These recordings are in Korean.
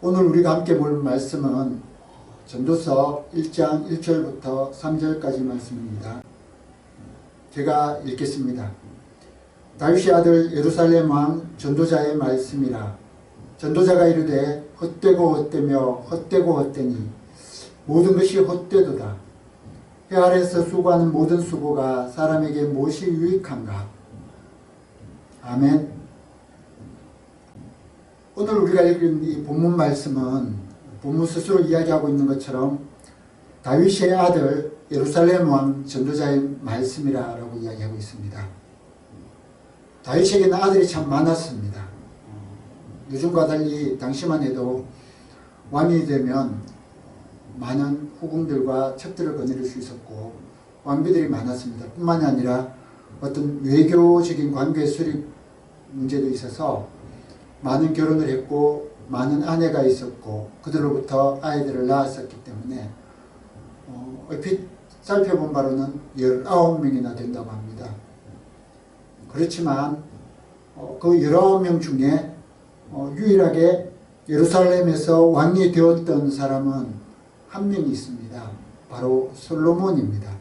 오늘 우리가 함께 볼 말씀은 전도서 1장 1절부터 3절까지 말씀입니다. 제가 읽겠습니다. 다윗의 아들 예루살렘 왕 전도자의 말씀이라. 전도자가 이르되 헛되고 헛되며 헛되고 헛되니 모든 것이 헛되도다. 해 아래서 수고하는 모든 수고가 사람에게 무엇이 유익한가? 아멘. 오늘 우리가 읽은 이 본문 말씀은 본문 스스로 이야기하고 있는 것처럼 다윗의 아들 예루살렘 왕 전도자의 말씀이라고 이야기하고 있습니다. 다윗에게는 아들이 참 많았습니다. 요즘과 달리 당시만 해도 왕이 되면 많은 후궁들과 첩들을 거느릴 수 있었고 왕비들이 많았습니다. 뿐만이 아니라 어떤 외교적인 관계 수립 문제도 있어서 많은 결혼을 했고 많은 아내가 있었고 그들로부터 아이들을 낳았었기 때문에 얼핏 살펴본 바로는 19명이나 된다고 합니다. 그렇지만 그 19명 중에 유일하게 예루살렘에서 왕이 되었던 사람은 한 명이 있습니다. 바로 솔로몬입니다.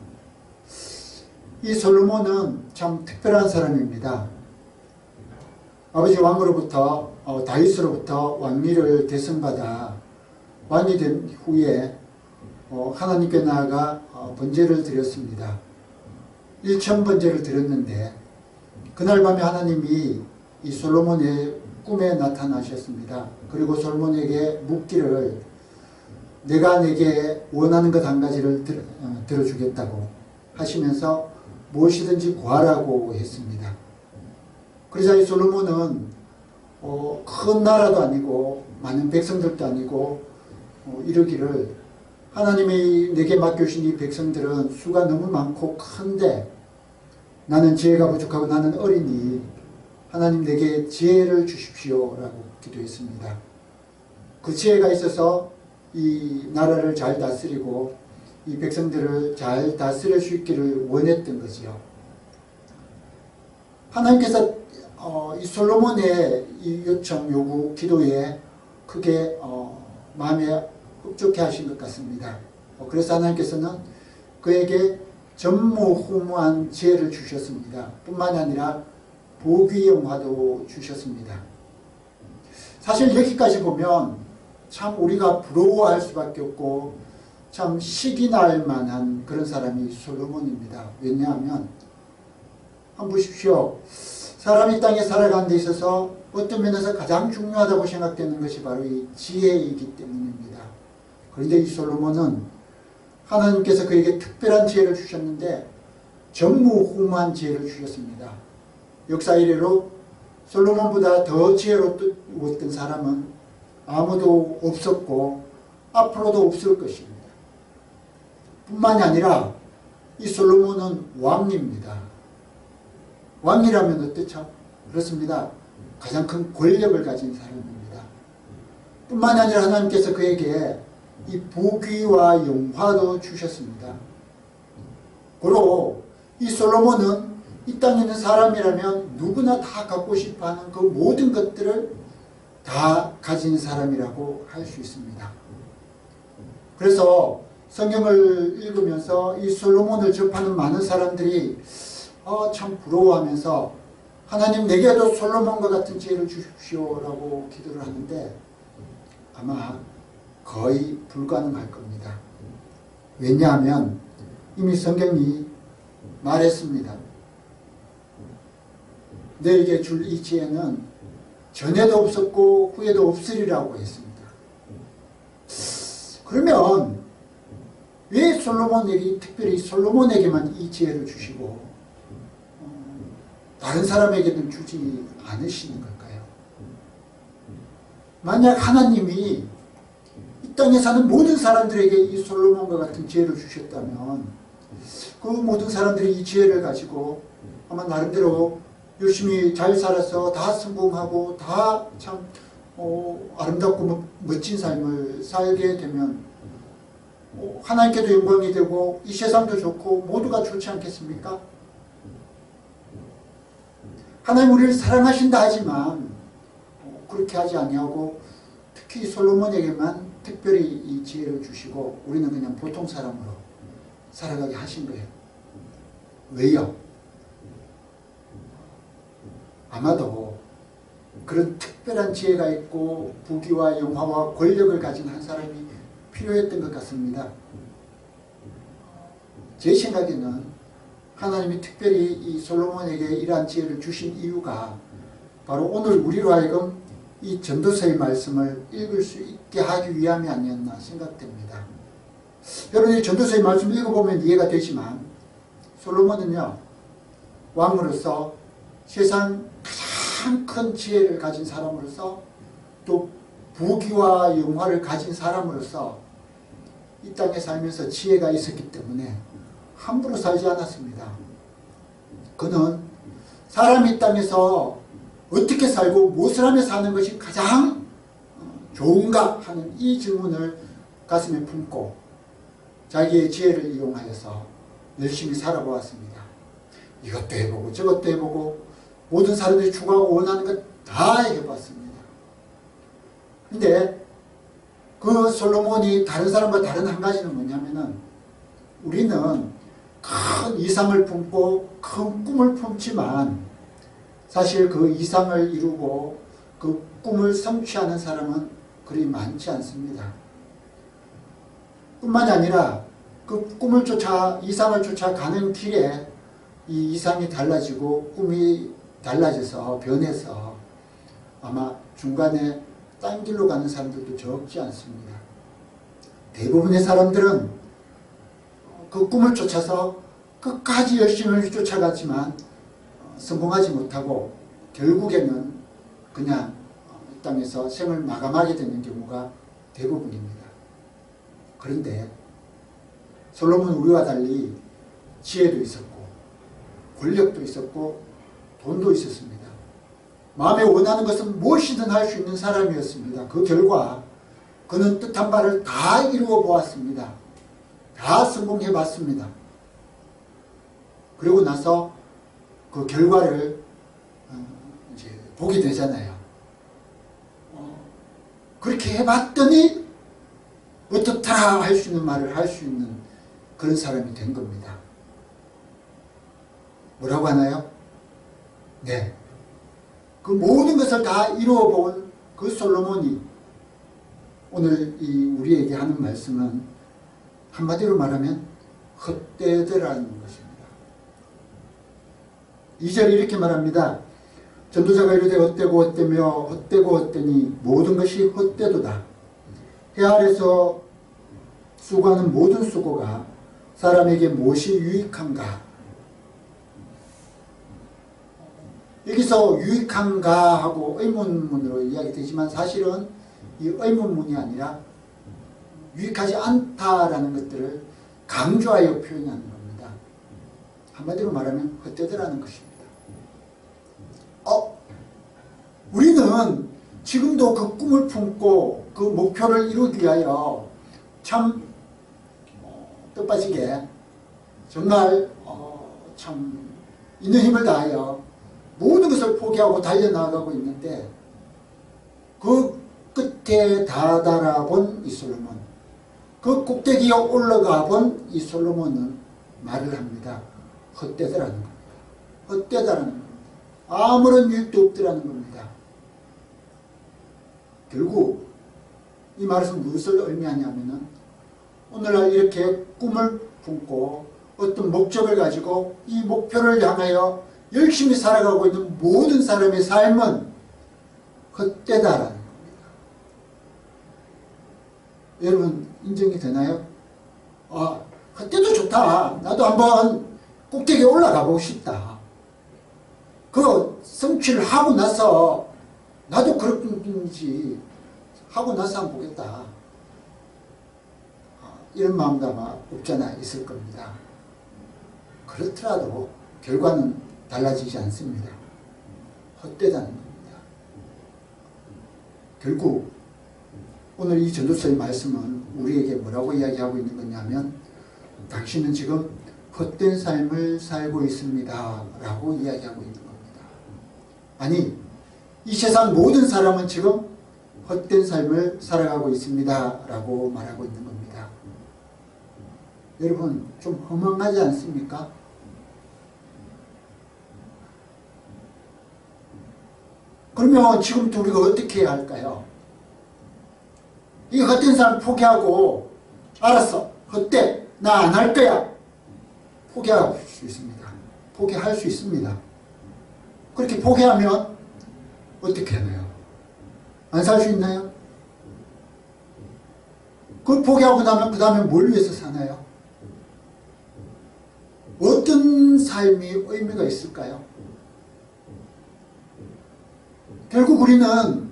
이 솔로몬은 참 특별한 사람입니다. 아버지 왕으로부터 다윗으로부터 왕위를 대선받아 왕이 된 후에 하나님께 나아가 번제를 드렸습니다. 1000번제를 드렸는데 그날 밤에 하나님이 이 솔로몬의 꿈에 나타나셨습니다. 그리고 솔로몬에게 묻기를 내가 내게 원하는 것 한 가지를 들어주겠다고 하시면서 무엇이든지 구하라고 했습니다. 그러자 이 솔로몬은 큰 나라도 아니고 많은 백성들도 아니고 이러기를 하나님이 내게 맡겨주신 이 백성들은 수가 너무 많고 큰데 나는 지혜가 부족하고 나는 어리니 하나님 내게 지혜를 주십시오 라고 기도했습니다. 그 지혜가 있어서 이 나라를 잘 다스리고 이 백성들을 잘 다스릴 수 있기를 원했던 거지요. 하나님께서 이 솔로몬의 이 요청, 요구, 기도에 크게 마음에 흡족해 하신 것 같습니다. 그래서 하나님께서는 그에게 전무후무한 지혜를 주셨습니다. 뿐만이 아니라 보기영화도 주셨습니다. 사실 여기까지 보면 참 우리가 부러워할 수밖에 없고 참 시기 날 만한 그런 사람이 솔로몬입니다. 왜냐하면 한번 보십시오. 사람이 이 땅에 살아가는 데 있어서 어떤 면에서 가장 중요하다고 생각되는 것이 바로 이 지혜이기 때문입니다. 그런데 이 솔로몬은 하나님께서 그에게 특별한 지혜를 주셨는데 전무후무한 지혜를 주셨습니다. 역사 이래로 솔로몬보다 더 지혜로웠던 사람은 아무도 없었고 앞으로도 없을 것입니다. 뿐만이 아니라 이 솔로몬은 왕입니다. 왕이라면 어떻죠? 그렇습니다. 가장 큰 권력을 가진 사람입니다. 뿐만이 아니라 하나님께서 그에게 이 부귀와 영화도 주셨습니다. 고로 이 솔로몬은 이 땅에 있는 사람이라면 누구나 다 갖고 싶어하는 그 모든 것들을 다 가진 사람이라고 할 수 있습니다. 그래서 성경을 읽으면서 이 솔로몬을 접하는 많은 사람들이 참 부러워하면서 하나님 내게도 솔로몬과 같은 지혜를 주십시오라고 기도를 하는데 아마 거의 불가능할 겁니다. 왜냐하면 이미 성경이 말했습니다. 너에게 줄 이 지혜는 전에도 없었고 후에도 없으리라고 했습니다. 그러면 왜 솔로몬에게 특별히 솔로몬에게만 이 지혜를 주시고 다른 사람에게는 주지 않으시는 걸까요? 만약 하나님이 이 땅에 사는 모든 사람들에게 이 솔로몬과 같은 지혜를 주셨다면 그 모든 사람들이 이 지혜를 가지고 아마 나름대로 열심히 잘 살아서 다 성공하고 다 참 아름답고 멋진 삶을 살게 되면 하나님께도 영광이 되고 이 세상도 좋고 모두가 좋지 않겠습니까? 하나님 우리를 사랑하신다 하지만 그렇게 하지 아니하고 특히 솔로몬에게만 특별히 이 지혜를 주시고 우리는 그냥 보통 사람으로 살아가게 하신 거예요. 왜요? 아마도 그런 특별한 지혜가 있고 부귀와 영화와 권력을 가진 한 사람이 필요했던 것 같습니다. 제 생각에는 하나님이 특별히 이 솔로몬에게 이러한 지혜를 주신 이유가 바로 오늘 우리로 하여금 이 전도서의 말씀을 읽을 수 있게 하기 위함이 아니었나 생각됩니다. 여러분이 전도서의 말씀을 읽어보면 이해가 되지만 솔로몬은요, 왕으로서 세상 가장 큰 지혜를 가진 사람으로서 또 부귀와 영화를 가진 사람으로서 이 땅에 살면서 지혜가 있었기 때문에 함부로 살지 않았습니다. 그는 사람이 이 땅에서 어떻게 살고 무엇을 하며 사는 것이 가장 좋은가 하는 이 질문을 가슴에 품고 자기의 지혜를 이용하여서 열심히 살아보았습니다. 이것도 해보고 저것도 해보고 모든 사람들이 추구하고 원하는 것 다 해봤습니다. 근데 그 솔로몬이 다른 사람과 다른 한 가지는 뭐냐면은 우리는 큰 이상을 품고 큰 꿈을 품지만 사실 그 이상을 이루고 그 꿈을 성취하는 사람은 그리 많지 않습니다. 뿐만이 아니라 그 꿈을 쫓아 이상을 쫓아 가는 길에 이 이상이 달라지고 꿈이 달라져서 변해서 아마 중간에 딴 길로 가는 사람들도 적지 않습니다. 대부분의 사람들은 그 꿈을 쫓아서 끝까지 열심히 쫓아갔지만 성공하지 못하고 결국에는 그냥 이 땅에서 생을 마감하게 되는 경우가 대부분입니다. 그런데 솔로몬은 우리와 달리 지혜도 있었고 권력도 있었고 돈도 있었습니다. 마음에 원하는 것은 무엇이든 할 수 있는 사람이었습니다. 그 결과 그는 뜻한 바를 다 이루어 보았습니다. 다 성공해 봤습니다. 그리고 나서 그 결과를 이제 보게 되잖아요. 그렇게 해봤더니 어떻다 할 수 있는 말을 할 수 있는 그런 사람이 된 겁니다. 뭐라고 하나요? 네. 그 모든 것을 다 이루어 본 그 솔로몬이 오늘 이 우리에게 하는 말씀은 한마디로 말하면 헛되더라는 것입니다. 2절에 이렇게 말합니다. 전도자가 이르되 헛되고 헛되며 헛되고 헛되니 모든 것이 헛되도다. 해 아래서 수고하는 모든 수고가 사람에게 무엇이 유익한가? 여기서 유익한가 하고 의문문으로 이야기되지만 사실은 이 의문문이 아니라 유익하지 않다라는 것들을 강조하여 표현하는 겁니다. 한마디로 말하면 헛되더라는 것입니다. 우리는 지금도 그 꿈을 품고 그 목표를 이루기 위하여 참 뜻빠지게 정말 참 있는 힘을 다하여 모든 것을 포기하고 달려나가고 있는데 그 끝에 다다라 본 이 솔로몬, 그 꼭대기에 올라가 본 이 솔로몬은 말을 합니다. 헛되더라는 겁니다. 헛되다라는 겁니다. 아무런 유익도 없더라는 겁니다. 결국 이 말은 무엇을 의미하냐면은 오늘날 이렇게 꿈을 품고 어떤 목적을 가지고 이 목표를 향하여 열심히 살아가고 있는 모든 사람의 삶은 헛되다라는 겁니다. 여러분 인정이 되나요? 헛되도 좋다. 나도 한번 꼭대기에 올라가 보고 싶다. 그 성취를 하고 나서 나도 그렇든지 하고 나서 한번 보겠다. 이런 마음도 아마 없지 않아 있을 겁니다. 그렇더라도 결과는 달라지지 않습니다. 헛되다는 겁니다. 결국 오늘 이 전도서의 말씀은 우리에게 뭐라고 이야기하고 있는 거냐면 당신은 지금 헛된 삶을 살고 있습니다 라고 이야기하고 있는 겁니다. 아니 이 세상 모든 사람은 지금 헛된 삶을 살아가고 있습니다 라고 말하고 있는 겁니다. 여러분 좀 허망하지 않습니까? 그러면 지금부터 우리가 어떻게 해야 할까요? 이 헛된 삶 포기하고 알았어 헛돼 나 안 할 거야 포기할 수 있습니다. 포기할 수 있습니다. 그렇게 포기하면 어떻게 하나요? 안 살 수 있나요? 그걸 포기하고 나면 그 다음에 뭘 위해서 사나요? 어떤 삶이 의미가 있을까요? 결국 우리는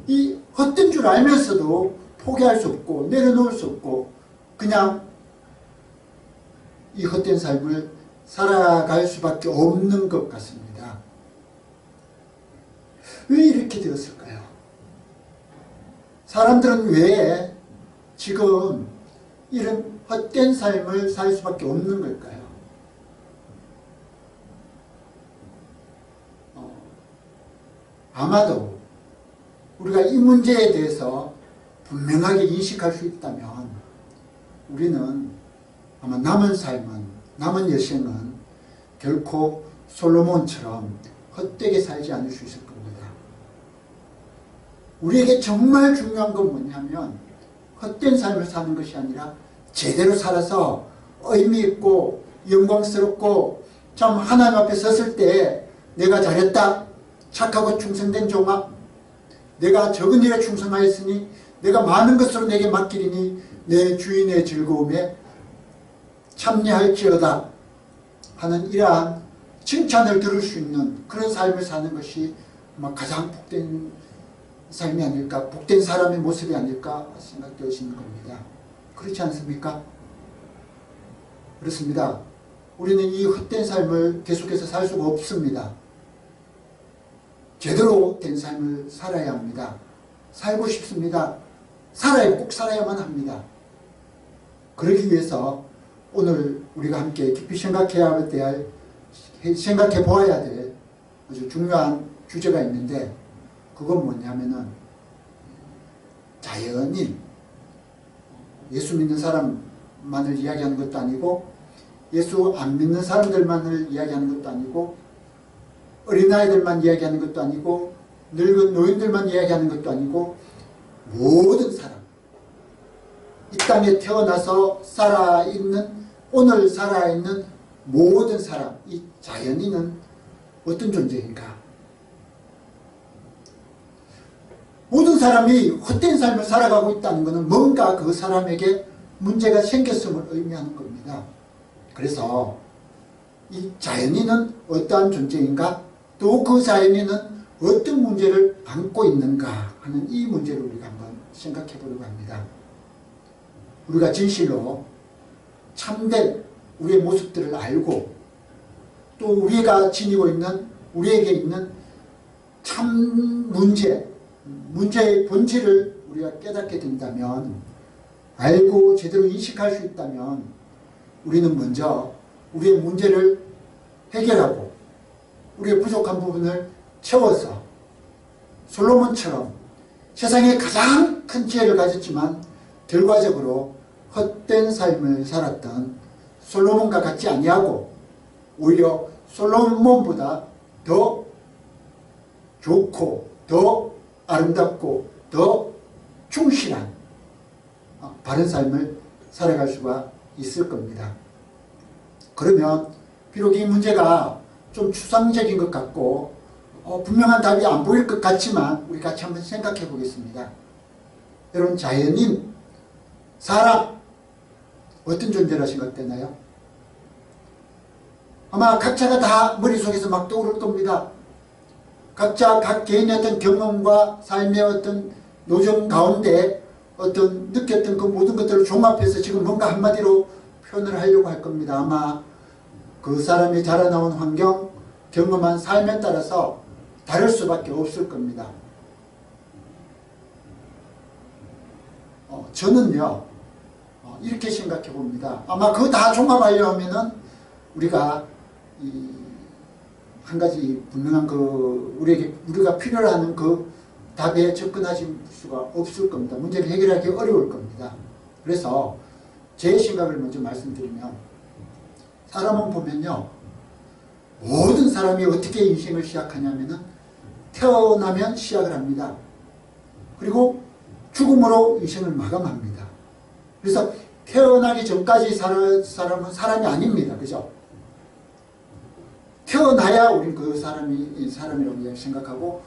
이 헛된 줄 알면서도 포기할 수 없고 내려놓을 수 없고 그냥 이 헛된 삶을 살아갈 수밖에 없는 것 같습니다. 왜 이렇게 되었을까요? 사람들은 왜 지금 이런 헛된 삶을 살 수밖에 없는 걸까요? 아마도 우리가 이 문제에 대해서 분명하게 인식할 수 있다면 우리는 아마 남은 삶은, 남은 여생은 결코 솔로몬처럼 헛되게 살지 않을 수 있을 겁니다. 우리에게 정말 중요한 건 뭐냐면 헛된 삶을 사는 것이 아니라 제대로 살아서 의미 있고 영광스럽고 참 하나님 앞에 섰을 때 내가 잘했다, 착하고 충성된 종아, 내가 적은 일에 충성하였으니 내가 많은 것으로 내게 맡기리니 내 주인의 즐거움에 참여할지어다 하는 이러한 칭찬을 들을 수 있는 그런 삶을 사는 것이 아마 가장 복된 삶이 아닐까, 복된 사람의 모습이 아닐까 생각되시는 겁니다. 그렇지 않습니까? 그렇습니다. 우리는 이 헛된 삶을 계속해서 살 수가 없습니다. 제대로 된 삶을 살아야 합니다. 살고 싶습니다. 꼭 살아야만 합니다. 그러기 위해서 오늘 우리가 함께 깊이 생각해 보아야 될 아주 중요한 주제가 있는데 그건 뭐냐면은 자연인, 예수 믿는 사람만을 이야기하는 것도 아니고 예수 안 믿는 사람들만을 이야기하는 것도 아니고 어린아이들만 이야기하는 것도 아니고 늙은 노인들만 이야기하는 것도 아니고 모든 사람, 이 땅에 태어나서 오늘 살아있는 모든 사람, 이 자연인은 어떤 존재인가? 모든 사람이 헛된 삶을 살아가고 있다는 것은 뭔가 그 사람에게 문제가 생겼음을 의미하는 겁니다. 그래서 이 자연인은 어떠한 존재인가? 또 그 자연인은 어떤 문제를 안고 있는가 하는 이 문제를 우리가 한번 생각해 보려고 합니다. 우리가 진실로 참된 우리의 모습들을 알고 또 우리가 지니고 있는 우리에게 있는 참 문제의 본질을 우리가 깨닫게 된다면, 알고 제대로 인식할 수 있다면 우리는 먼저 우리의 문제를 해결하고 우리의 부족한 부분을 채워서 솔로몬처럼 세상에 가장 큰 지혜를 가졌지만 결과적으로 헛된 삶을 살았던 솔로몬과 같지 아니하고 오히려 솔로몬보다 더 좋고 더 아름답고 더 충실한 바른 삶을 살아갈 수가 있을 겁니다. 그러면 비록 이 문제가 좀 추상적인 것 같고 분명한 답이 안 보일 것 같지만 우리 같이 한번 생각해 보겠습니다. 여러분, 자연인, 사람, 어떤 존재라 생각되나요? 아마 각자가 다 머릿속에서 막 떠오를 겁니다. 각자 각 개인의 어떤 경험과 삶의 어떤 노정 가운데 어떤 느꼈던 그 모든 것들을 종합해서 지금 뭔가 한마디로 표현을 하려고 할 겁니다. 아마 그 사람이 자라나온 환경, 경험한 삶에 따라서 다를 수밖에 없을 겁니다. 저는요 이렇게 생각해 봅니다. 아마 그거 다 종합하려 하면은 우리가 한 가지 분명한 우리가 필요로 하는 그 답에 접근하실 수가 없을 겁니다. 문제를 해결하기 어려울 겁니다. 그래서 제 생각을 먼저 말씀드리면, 사람은 보면요, 모든 사람이 어떻게 인생을 시작하냐면은 태어나면 시작을 합니다. 그리고 죽음으로 인생을 마감합니다. 그래서 태어나기 전까지 사람은 사람이 아닙니다. 그죠? 태어나야 우리는 그 사람이 사람이라고 생각하고,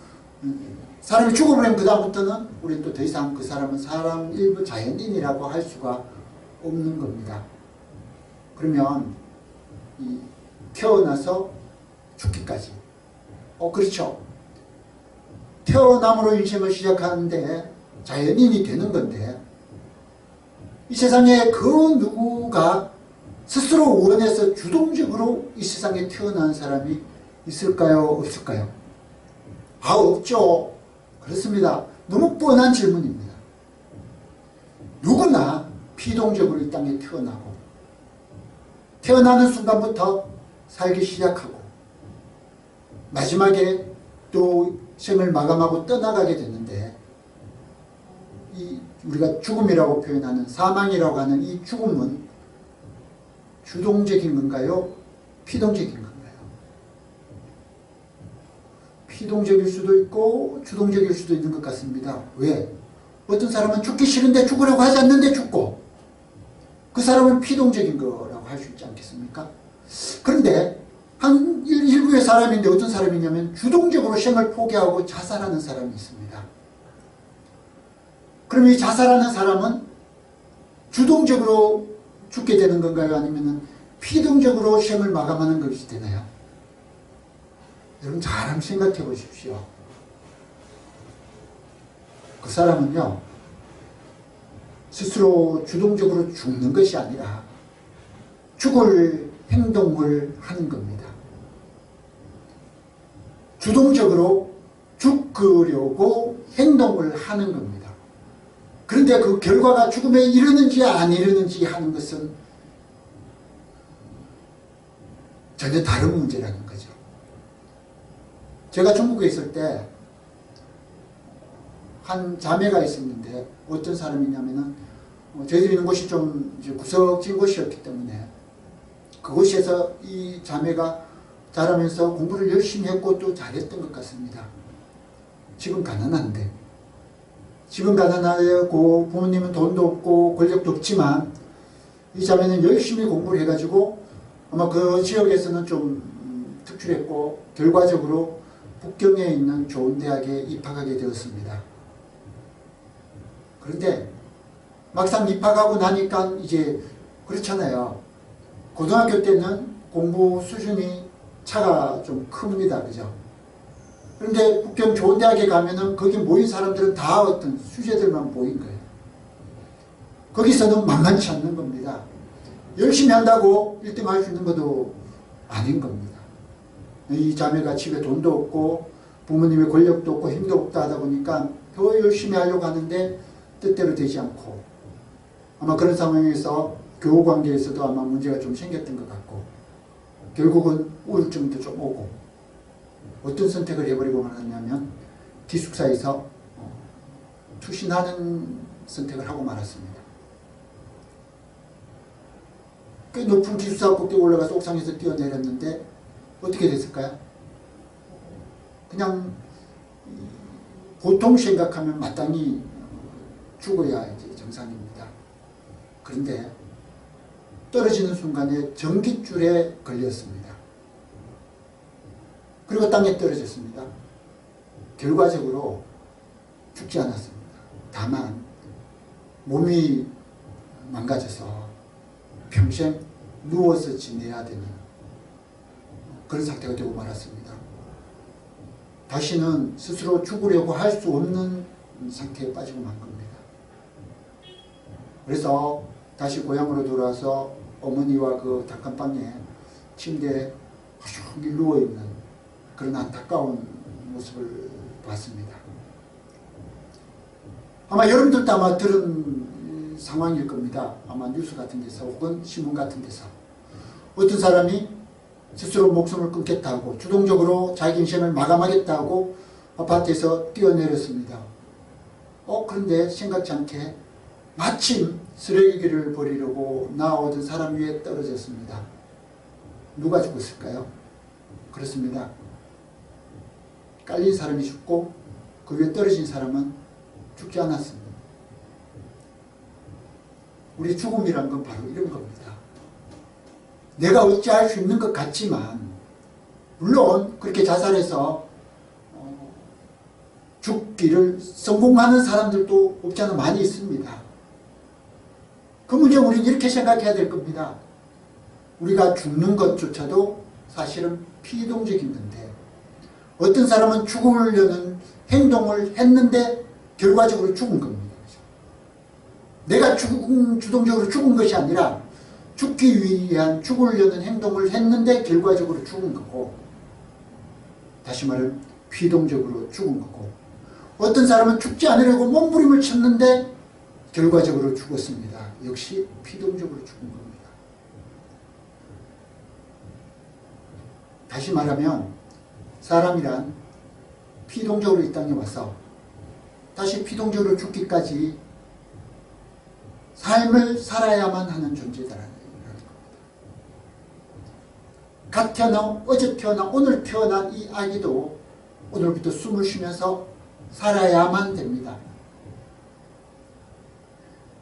사람이 죽어버리면 그 다음부터는 우리는 또 더 이상 그 사람은 사람 일부 자연인이라고 할 수가 없는 겁니다. 그러면 이 태어나서 죽기까지, 그렇죠. 태어남으로 인생을 시작하는데 자연인이 되는 건데, 이 세상에 그 누구가 스스로 원해서 주동적으로 이 세상에 태어난 사람이 있을까요? 없을까요? 없죠. 그렇습니다. 너무 뻔한 질문입니다. 누구나 피동적으로 이 땅에 태어나고, 태어나는 순간부터 살기 시작하고, 마지막에 또 생을 마감하고 떠나가게 되는데, 이 우리가 죽음이라고 표현하는, 사망이라고 하는 이 죽음은 주동적인 건가요? 피동적인 건가요? 피동적일 수도 있고 주동적일 수도 있는 것 같습니다. 왜? 어떤 사람은 죽기 싫은데 죽으라고 하지 않는데 죽고, 그 사람은 피동적인 거라고 할 수 있지 않겠습니까? 그런데 한 일부의 사람인데 어떤 사람이냐면 주동적으로 생을 포기하고 자살하는 사람이 있습니다. 그럼 이 자살하는 사람은 주동적으로 죽게 되는 건가요? 아니면 피동적으로 생을 마감하는 것이 되나요? 여러분 잘 한번 생각해 보십시오. 그 사람은요, 스스로 주동적으로 죽는 것이 아니라 죽을 행동을 하는 겁니다. 주동적으로 죽으려고 행동을 하는 겁니다. 그런데 그 결과가 죽음에 이르는지 안 이르는지 하는 것은 전혀 다른 문제라는 거죠. 제가 중국에 있을 때 한 자매가 있었는데, 어떤 사람이냐면은 저희들이 있는 곳이 좀 구석진 곳이었기 때문에 그곳에서 이 자매가 자라면서 공부를 열심히 했고 또 잘했던 것 같습니다. 지금 가난한데, 지금 가난하고 부모님은 돈도 없고 권력도 없지만 이 자매는 열심히 공부를 해가지고 아마 그 지역에서는 좀 특출했고 결과적으로 북경에 있는 좋은 대학에 입학하게 되었습니다. 그런데 막상 입학하고 나니까 이제 그렇잖아요. 고등학교 때는 공부 수준이 차가 좀 큽니다. 그죠? 그런데 북경 좋은 대학에 가면은 거기 모인 사람들은 다 어떤 수재들만 모인 거예요. 거기서는 만만치 않는 겁니다. 열심히 한다고 1등 할 수 있는 것도 아닌 겁니다. 이 자매가 집에 돈도 없고 부모님의 권력도 없고 힘도 없다 하다 보니까 더 열심히 하려고 하는데 뜻대로 되지 않고, 아마 그런 상황에서 교우 관계에서도 아마 문제가 좀 생겼던 것 같고, 결국은 우울증도 좀 오고, 어떤 선택을 해버리고 말았냐면 기숙사에서 투신하는 선택을 하고 말았습니다. 꽤 높은 기숙사 꼭대기 올라가서 옥상에서 뛰어내렸는데 어떻게 됐을까요? 그냥 보통 생각하면 마땅히 죽어야 이제 정상입니다. 그런데 떨어지는 순간에 전깃줄에 걸렸습니다. 그리고 땅에 떨어졌습니다. 결과적으로 죽지 않았습니다. 다만 몸이 망가져서 평생 누워서 지내야 되는 그런 상태가 되고 말았습니다. 다시는 스스로 죽으려고 할 수 없는 상태에 빠지고 만 겁니다. 그래서 다시 고향으로 돌아와서 어머니와 그 단칸방에 침대에 조용히 누워있는 그런 안타까운 모습을 봤습니다. 아마 여러분들도 아마 들은 상황일 겁니다. 아마 뉴스 같은 데서 혹은 신문 같은 데서 어떤 사람이 스스로 목숨을 끊겠다고 주동적으로 자기 인생을 마감하겠다고 아파트에서 뛰어내렸습니다. 그런데 생각지 않게 마침 쓰레기를 버리려고 나오던 사람 위에 떨어졌습니다. 누가 죽었을까요? 그렇습니다. 깔린 사람이 죽고 그 위에 떨어진 사람은 죽지 않았습니다. 우리 죽음이란 건 바로 이런 겁니다. 내가 어찌할 수 있는 것 같지만 물론 그렇게 자살해서 죽기를 성공하는 사람들도 없지 않아 많이 있습니다. 그 문제 우리는 이렇게 생각해야 될 겁니다. 우리가 죽는 것조차도 사실은 피동적인 건데 어떤 사람은 죽으려는 행동을 했는데 결과적으로 죽은 겁니다. 내가 주동적으로 죽은 것이 아니라 죽기 위한 죽으려는 행동을 했는데 결과적으로 죽은 거고, 다시 말하면 피동적으로 죽은 거고, 어떤 사람은 죽지 않으려고 몸부림을 쳤는데 결과적으로 죽었습니다. 역시 피동적으로 죽은 겁니다. 다시 말하면 사람이란 피동적으로 이 땅에 와서 다시 피동적으로 죽기까지 삶을 살아야만 하는 존재다라는 겁니다. 갓 태어나 어제 태어나 오늘 태어난 이 아기도 오늘부터 숨을 쉬면서 살아야만 됩니다.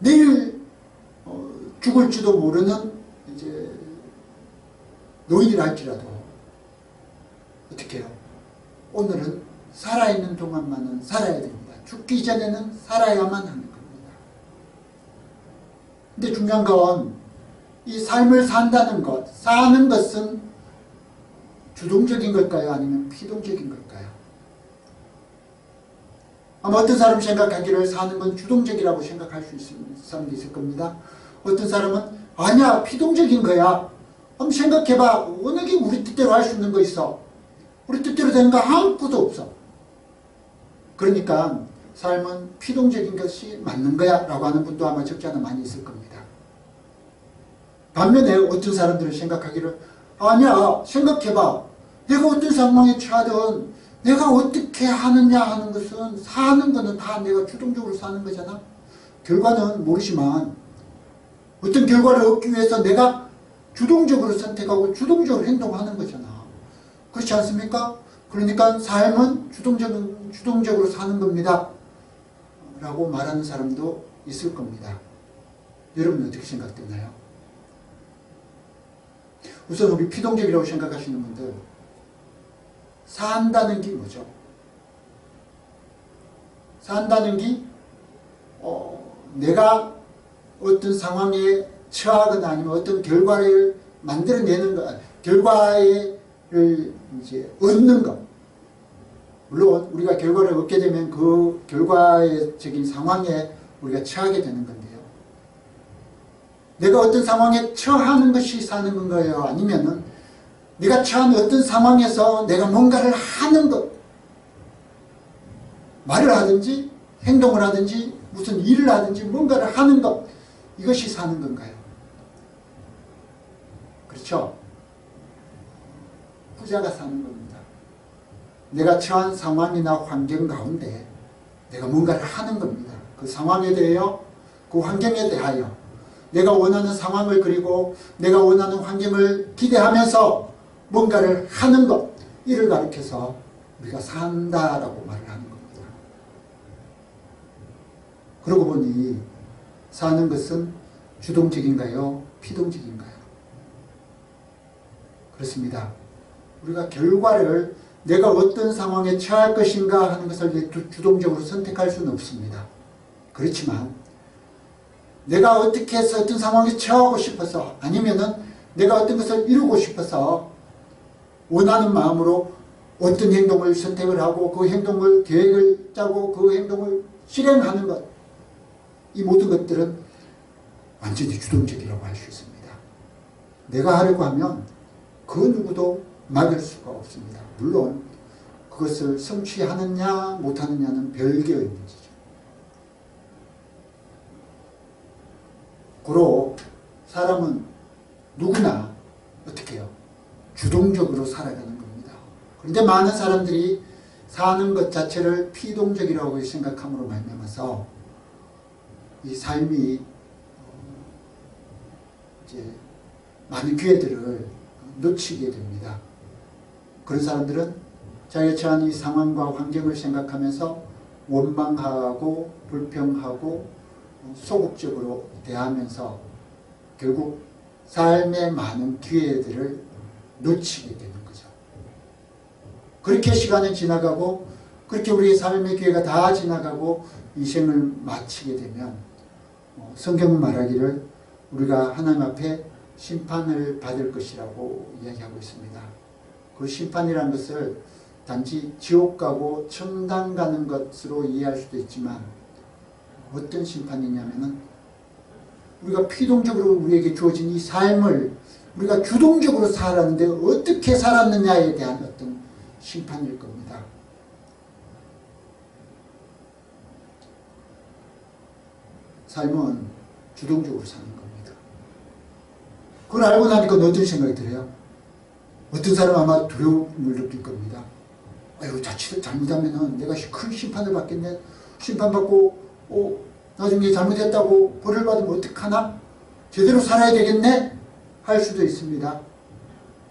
내일 죽을지도 모르는 이제 노인이랄지라도 어떻게 해요? 오늘은 살아있는 동안만은 살아야 됩니다. 죽기 전에는 살아야만 하는 겁니다. 근데 중요한 건 이 삶을 산다는 것, 사는 것은 주동적인 걸까요? 아니면 피동적인 걸까요? 아마 어떤 사람이 생각하기를 사는 건 주동적이라고 생각할 수 있는 사람도 있을 겁니다. 어떤 사람은 아니야, 피동적인 거야. 한번 생각해봐. 어느 게 우리 뜻대로 할 수 있는 거 있어? 우리 뜻대로 되는 거 아무것도 없어. 그러니까 삶은 피동적인 것이 맞는 거야 라고 하는 분도 아마 적지 않아 많이 있을 겁니다. 반면에 어떤 사람들은 생각하기를 아니야, 생각해봐. 내가 어떤 상황에 처하든 내가 어떻게 하느냐 하는 것은 사는 거는 다 내가 주동적으로 사는 거잖아. 결과는 모르지만 어떤 결과를 얻기 위해서 내가 주동적으로 선택하고 주동적으로 행동하는 거잖아. 그렇지 않습니까? 그러니까 삶은 주동적으로 사는 겁니다 라고 말하는 사람도 있을 겁니다. 여러분은 어떻게 생각되나요? 우선 우리 피동적이라고 생각하시는 분들, 산다는 게 뭐죠? 산다는 게 내가 어떤 상황에 처하거나 아니면 어떤 결과를 만들어내는 것, 결과를 이제 얻는 것. 물론 우리가 결과를 얻게 되면 그 결과적인 상황에 우리가 처하게 되는 건데요. 내가 어떤 상황에 처하는 것이 사는 건가요? 아니면은 내가 처한 어떤 상황에서 내가 뭔가를 하는 것, 말을 하든지 행동을 하든지 무슨 일을 하든지 뭔가를 하는 것, 이것이 사는 건가요? 그렇죠? 부자가 사는 겁니다. 내가 처한 상황이나 환경 가운데 내가 뭔가를 하는 겁니다. 그 상황에 대하여, 그 환경에 대하여 내가 원하는 상황을 그리고 내가 원하는 환경을 기대하면서 뭔가를 하는 것, 이를 가리켜서 우리가 산다라고 말을 하는 겁니다. 그러고 보니 사는 것은 주동적인가요? 피동적인가요? 그렇습니다. 우리가 결과를 내가 어떤 상황에 처할 것인가 하는 것을 주동적으로 선택할 수는 없습니다. 그렇지만 내가 어떻게 해서 어떤 상황에 처하고 싶어서 아니면은 내가 어떤 것을 이루고 싶어서 원하는 마음으로 어떤 행동을 선택을 하고 그 행동을 계획을 짜고 그 행동을 실행하는 것, 이 모든 것들은 완전히 주동적이라고 할 수 있습니다. 내가 하려고 하면 그 누구도 막을 수가 없습니다. 물론 그것을 성취하느냐 못하느냐는 별개의 문제죠. 고로 사람은 누구나 어떻게 해요? 주동적으로 살아가는 겁니다. 그런데 많은 사람들이 사는 것 자체를 피동적이라고 생각함으로 말미암아서 이 삶이 이제 많은 기회들을 놓치게 됩니다. 그런 사람들은 자기가 처한 이 상황과 환경을 생각하면서 원망하고 불평하고 소극적으로 대하면서 결국 삶의 많은 기회들을 놓치게 되는 거죠. 그렇게 시간이 지나가고 그렇게 우리의 삶의 기회가 다 지나가고 이 생을 마치게 되면 성경은 말하기를 우리가 하나님 앞에 심판을 받을 것이라고 이야기하고 있습니다. 그 심판이라는 것을 단지 지옥 가고 천당 가는 것으로 이해할 수도 있지만 어떤 심판이냐면은 우리가 피동적으로 우리에게 주어진 이 삶을 우리가 주동적으로 살았는데 어떻게 살았느냐에 대한 어떤 심판일 겁니다. 삶은 주동적으로 사는 겁니다. 그걸 알고 나니까 어떤 생각이 들어요? 어떤 사람 아마 두려움을 느낄 겁니다. 아유, 자칫 잘못하면 내가 큰 심판을 받겠네. 심판받고 나중에 잘못했다고 벌을 받으면 어떡하나? 제대로 살아야 되겠네? 할 수도 있습니다.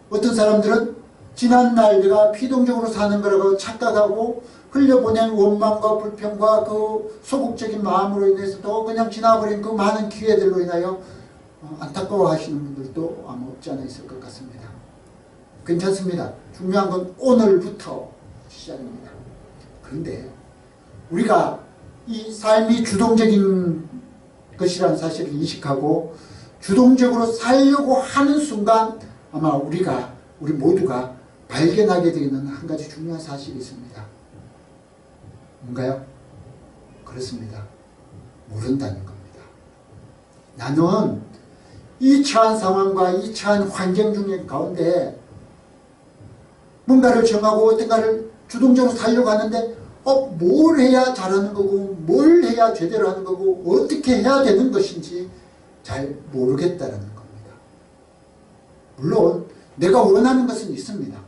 어떤 사람들은 지난날 내가 피동적으로 사는 거라고 착각하고 흘려보낸 원망과 불평과 그 소극적인 마음으로 인해서도 그냥 지나버린 그 많은 기회들로 인하여 안타까워하시는 분들도 아마 없지 않아 있을 것 같습니다. 괜찮습니다. 중요한 건 오늘부터 시작입니다. 그런데 우리가 이 삶이 주동적인 것이라는 사실을 인식하고 주동적으로 살려고 하는 순간 아마 우리 모두가 발견하게 되는 한 가지 중요한 사실이 있습니다. 뭔가요? 그렇습니다. 모른다는 겁니다. 나는 이 처한 상황과 이 처한 환경 중에 가운데 뭔가를 정하고 어떤가를 주동적으로 살려고 하는데 뭘 해야 잘하는 거고 뭘 해야 제대로 하는 거고 어떻게 해야 되는 것인지 잘 모르겠다라는 겁니다. 물론 내가 원하는 것은 있습니다.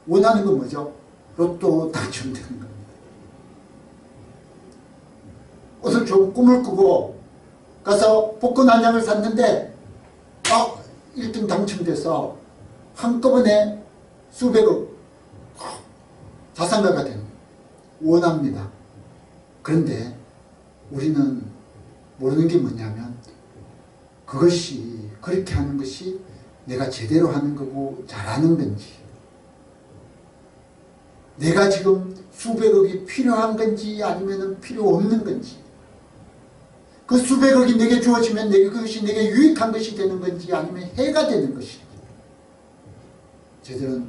원하는 건 뭐죠? 로또 당첨되는 겁니다. 오늘 좋은 꿈을 꾸고 가서 복권 한 장을 샀는데 1등 당첨돼서 한꺼번에 수백억 자산가가 되는 원합니다. 그런데 우리는 모르는 게 뭐냐면 그것이 그렇게 하는 것이 내가 제대로 하는 거고 잘하는 건지 내가 지금 수백억이 필요한 건지 아니면 필요 없는 건지 그 수백억이 내게 주어지면 그것이 내게 유익한 것이 되는 건지 아니면 해가 되는 것인지 제대로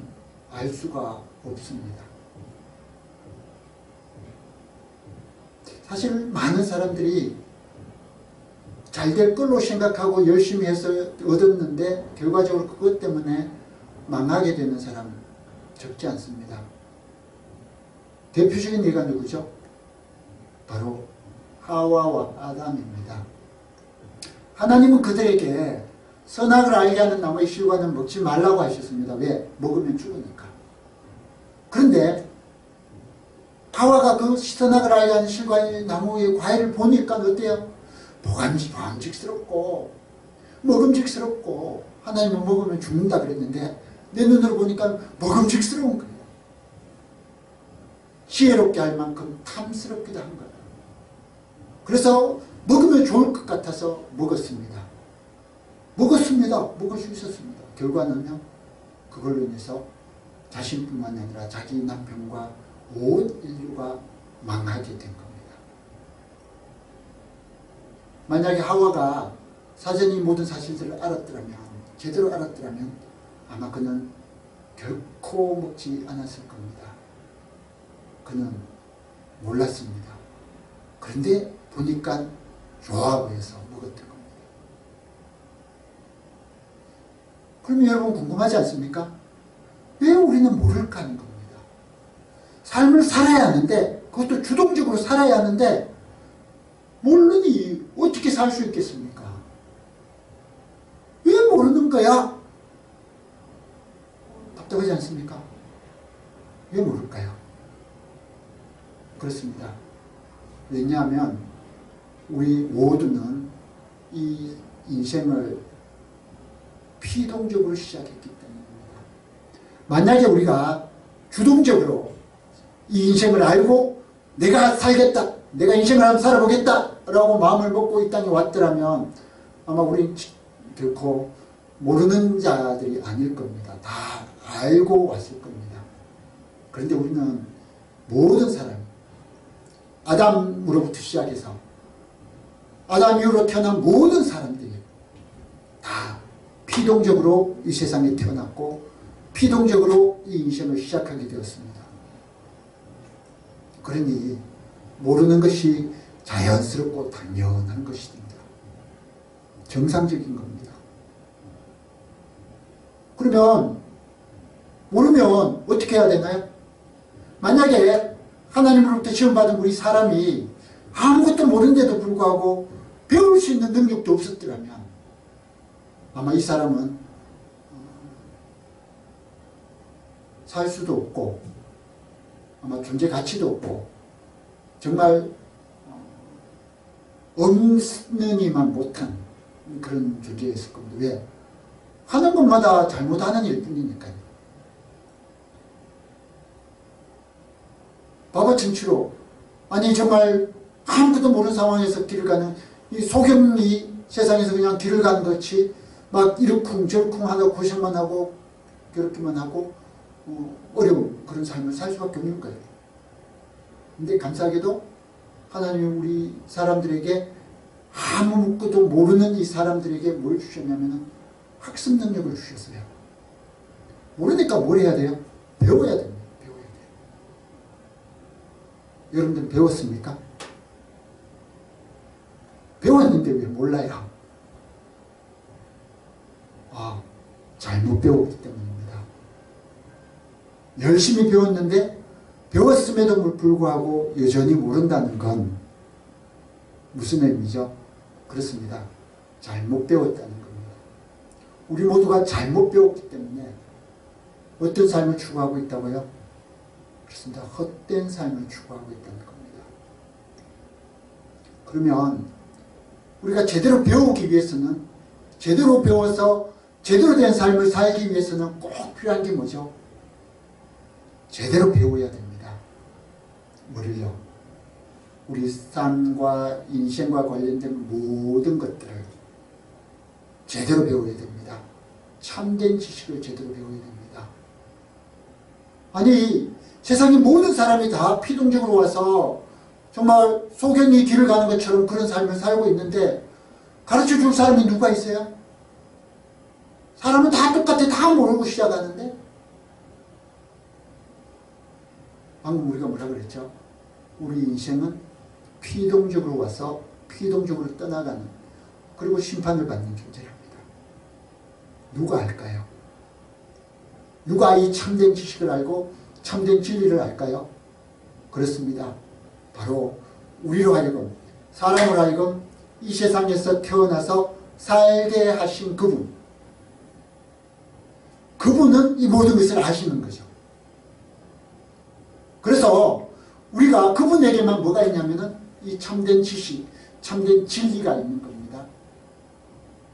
알 수가 없습니다. 사실 많은 사람들이 잘 될 걸로 생각하고 열심히 해서 얻었는데 결과적으로 그것 때문에 망하게 되는 사람 적지 않습니다. 대표적인 예가 누구죠? 바로 하와와 아담입니다. 하나님은 그들에게 선악을 알게 하는 나무의 실과는 먹지 말라고 하셨습니다. 왜? 먹으면 죽으니까. 그런데 하와가 그 선악을 알게 하는 실과의 나무의 과일을 보니까 어때요? 보감직스럽고 먹음직스럽고 하나님은 먹으면 죽는다 그랬는데 내 눈으로 보니까 먹음직스러운 거예요. 지혜롭게 할 만큼 탐스럽기도 한 거예요. 그래서 먹으면 좋을 것 같아서 먹었습니다. 먹을 수 있었습니다. 결과는요, 그걸로 인해서 자신뿐만 아니라 자기 남편과 온 인류가 망하게 된 겁니다. 만약에 하와가 사전에 모든 사실들을 알았더라면, 제대로 알았더라면 아마 그는 결코 먹지 않았을 겁니다. 그는 몰랐습니다. 그런데 보니까 좋아 보여서 먹었던 겁니다. 그럼 여러분 궁금하지 않습니까? 왜 우리는 모를까 하는 겁니다. 삶을 살아야 하는데, 그것도 주동적으로 살아야 하는데 모르니 어떻게 살 수 있겠습니까? 왜 모르는 거야? 답답하지 않습니까? 왜 모를까요? 그렇습니다. 왜냐하면 우리 모두는 이 인생을 피동적으로 시작했기 때문입니다. 만약에 우리가 주동적으로 이 인생을 알고 내가 살겠다, 내가 인생을 한번 살아보겠다 라고 마음을 먹고 이 땅에 왔더라면 아마 우리 결코 모르는 자들이 아닐 겁니다. 다 알고 왔을 겁니다. 그런데 우리는 모든 사람, 아담으로부터 시작해서 아담 이후로 태어난 모든 사람들이 다 피동적으로 이 세상에 태어났고 피동적으로 이 인생을 시작하게 되었습니다. 그러니 모르는 것이 자연스럽고 당연한 것입니다. 정상적인 겁니다. 그러면 모르면 어떻게 해야 되나요? 만약에 하나님으로부터 지원받은 우리 사람이 아무것도 모르는데도 불구하고 배울 수 있는 능력도 없었더라면 아마 이 사람은 살 수도 없고 아마 존재 가치도 없고 정말 없느니만 못한 그런 존재였을 겁니다. 왜? 하는 것마다 잘못하는 일뿐이니까요. 바보천치로 아니 정말 아무것도 모르는 상황에서 길을 가는 이 소경이 세상에서 그냥 길을 가는 것이 막 이러쿵저러쿵 하다 고생만 하고 괴롭기만 하고 어려운 그런 삶을 살 수밖에 없는 거예요. 근데 감사하게도 하나님이 우리 사람들에게 아무것도 모르는 이 사람들에게 뭘 주셨냐면 학습 능력을 주셨어요. 모르니까 뭘 해야 돼요? 배워야 됩니다. 배워야 돼요. 여러분들 배웠습니까? 배웠는데 왜 몰라요? 잘못 배웠기 때문입니다. 열심히 배웠는데 배웠음에도 불구하고 여전히 모른다는 건 무슨 의미죠? 그렇습니다. 잘못 배웠다는 겁니다. 우리 모두가 잘못 배웠기 때문에 어떤 삶을 추구하고 있다고요? 그렇습니다. 헛된 삶을 추구하고 있다는 겁니다. 그러면 우리가 제대로 배우기 위해서는 제대로 배워서 제대로 된 삶을 살기 위해서는 꼭 필요한 게 뭐죠? 제대로 배워야 됩니다. 뭐를요? 우리 삶과 인생과 관련된 모든 것들을 제대로 배워야 됩니다. 참된 지식을 제대로 배워야 됩니다. 아니 세상의 모든 사람이 다 피동적으로 와서 정말 소경이 길을 가는 것처럼 그런 삶을 살고 있는데 가르쳐줄 사람이 누가 있어요? 사람은 다 똑같아. 다 모르고 시작하는데 방금 우리가 뭐라 그랬죠? 우리 인생은 피동적으로 와서 피동적으로 떠나가는 그리고 심판을 받는 존재랍니다. 누가 알까요? 누가 이 참된 지식을 알고 참된 진리를 알까요? 그렇습니다. 바로 우리로 하여금 사람으로 하여금 이 세상에서 태어나서 살게 하신 그분. 그분은 이 모든 것을 아시는 거죠. 그래서 우리가 그분에게만 뭐가 있냐면은 이 참된 지식, 참된 진리가 있는 겁니다.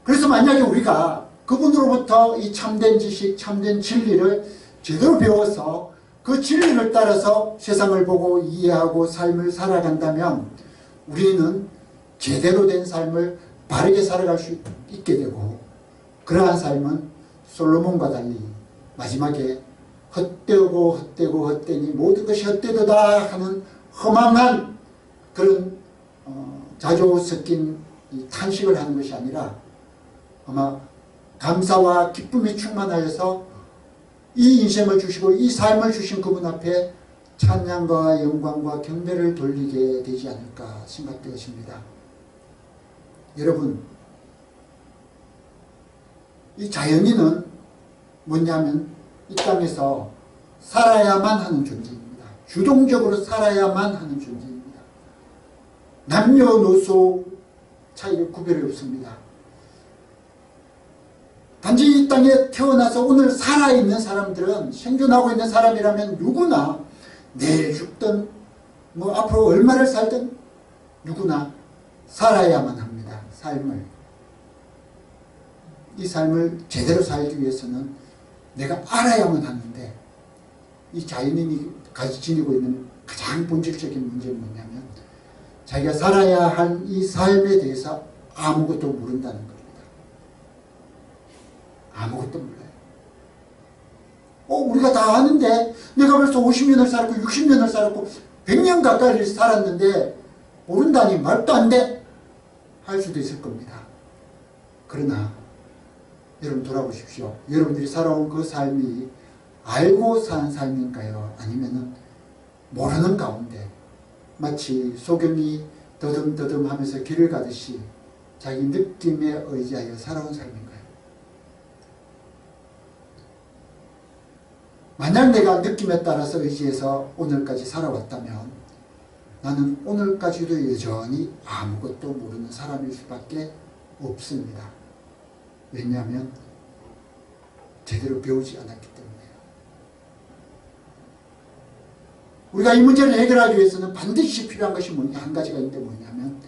그래서 만약에 우리가 그분으로부터 이 참된 지식, 참된 진리를 제대로 배워서 그 진리를 따라서 세상을 보고 이해하고 삶을 살아간다면 우리는 제대로 된 삶을 바르게 살아갈 수 있게 되고 그러한 삶은 솔로몬과 달리 마지막에 헛되고 헛되고 헛되니 모든 것이 헛되도다 하는 허망한 그런 자조 섞인 이 탄식을 하는 것이 아니라 아마 감사와 기쁨이 충만하여서 이 인생을 주시고 이 삶을 주신 그분 앞에 찬양과 영광과 경배를 돌리게 되지 않을까 생각되어집니다. 여러분, 이 자연인은 뭐냐면 이 땅에서 살아야만 하는 존재입니다. 주동적으로 살아야만 하는 존재입니다. 남녀노소 차이를 구별이 없습니다. 단지 이 땅에 태어나서 오늘 살아있는 사람들은, 생존하고 있는 사람이라면 누구나 내일 죽든 뭐 앞으로 얼마를 살든 누구나 살아야만 합니다. 이 삶을 제대로 살기 위해서는 내가 알아야만 하는데, 이 자연인이 지니고 있는 가장 본질적인 문제는 뭐냐면 자기가 살아야 할 이 삶에 대해서 아무것도 모른다는 겁니다. 아무것도 몰라요. 우리가 다 아는데 내가 벌써 50년을 살았고 60년을 살았고 100년 가까이 살았는데 모른다니 말도 안 돼! 할 수도 있을 겁니다. 그러나 여러분 돌아보십시오. 여러분들이 살아온 그 삶이 알고 사는 삶인가요? 아니면은 모르는 가운데 마치 소경이 더듬더듬 하면서 길을 가듯이 자기 느낌에 의지하여 살아온 삶인가요? 만약 내가 느낌에 따라서 의지해서 오늘까지 살아왔다면 나는 오늘까지도 여전히 아무것도 모르는 사람일 수밖에 없습니다. 왜냐하면 제대로 배우지 않았기 때문에요. 우리가 이 문제를 해결하기 위해서는 반드시 필요한 것이 한 가지가 있는데 뭐냐면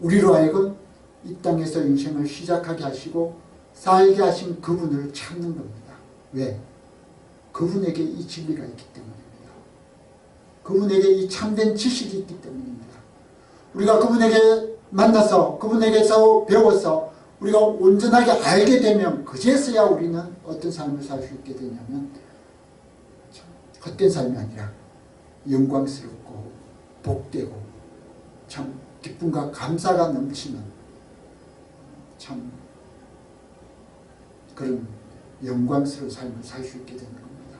우리로 하여금 이 땅에서 인생을 시작하게 하시고 살게 하신 그분을 찾는 겁니다. 왜? 그분에게 이 진리가 있기 때문입니다. 그분에게 이 참된 지식이 있기 때문입니다. 우리가 그분에게 만나서 그분에게서 배워서 우리가 온전하게 알게 되면 그제서야 우리는 어떤 삶을 살 수 있게 되냐면 헛된 삶이 아니라 영광스럽고 복되고 참 기쁨과 감사가 넘치는 참 그런 영광스러운 삶을 살 수 있게 되는 겁니다.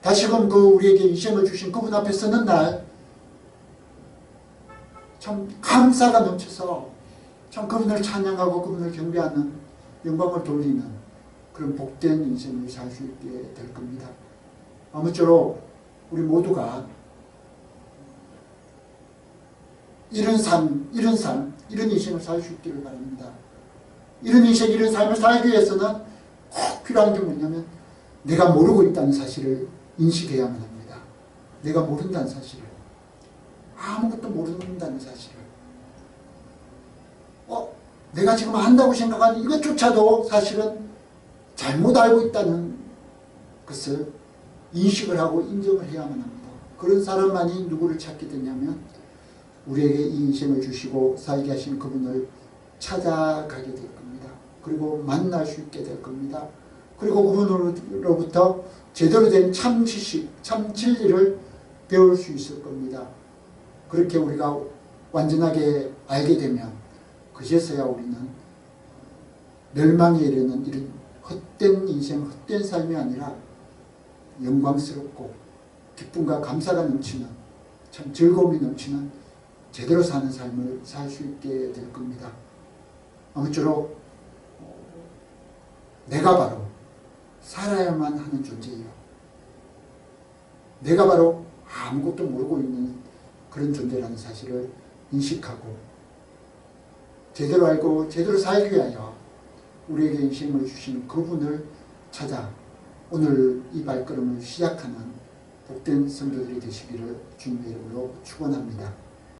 다시금 우리에게 인생을 주신 그분 앞에 서는 날 참 감사가 넘쳐서 참 그분을 찬양하고 그분을 경배하는 영광을 돌리는 그런 복된 인생을 살 수 있게 될 겁니다. 아무쪼록 우리 모두가 이런 인생을 살 수 있기를 바랍니다. 이런 인생, 이런 삶을 살기 위해서는 꼭 필요한 게 뭐냐면 내가 모르고 있다는 사실을 인식해야만 합니다. 내가 모른다는 사실을. 아무것도 모른다는 사실을. 내가 지금 한다고 생각하는 이것조차도 사실은 잘못 알고 있다는 것을 인식을 하고 인정을 해야만 합니다. 그런 사람만이 누구를 찾게 되냐면 우리에게 이 인생을 주시고 살게 하신 그분을 찾아가게 될 겁니다. 그리고 만날 수 있게 될 겁니다. 그리고 그분으로부터 제대로 된 참 지식, 참 진리를 배울 수 있을 겁니다. 그렇게 우리가 완전하게 알게 되면 그제서야 우리는 멸망에 이르는 이런 헛된 인생, 헛된 삶이 아니라 영광스럽고 기쁨과 감사가 넘치는 참 즐거움이 넘치는 제대로 사는 삶을 살 수 있게 될 겁니다. 아무쪼록 내가 바로 살아야만 하는 존재예요. 내가 바로 아무것도 모르고 있는 그런 존재라는 사실을 인식하고 제대로 알고 제대로 살기 위하여 우리에게 인생을 주신 그분을 찾아 오늘 이 발걸음을 시작하는 복된 성도들이 되시기를 주님의 이름으로 축원합니다.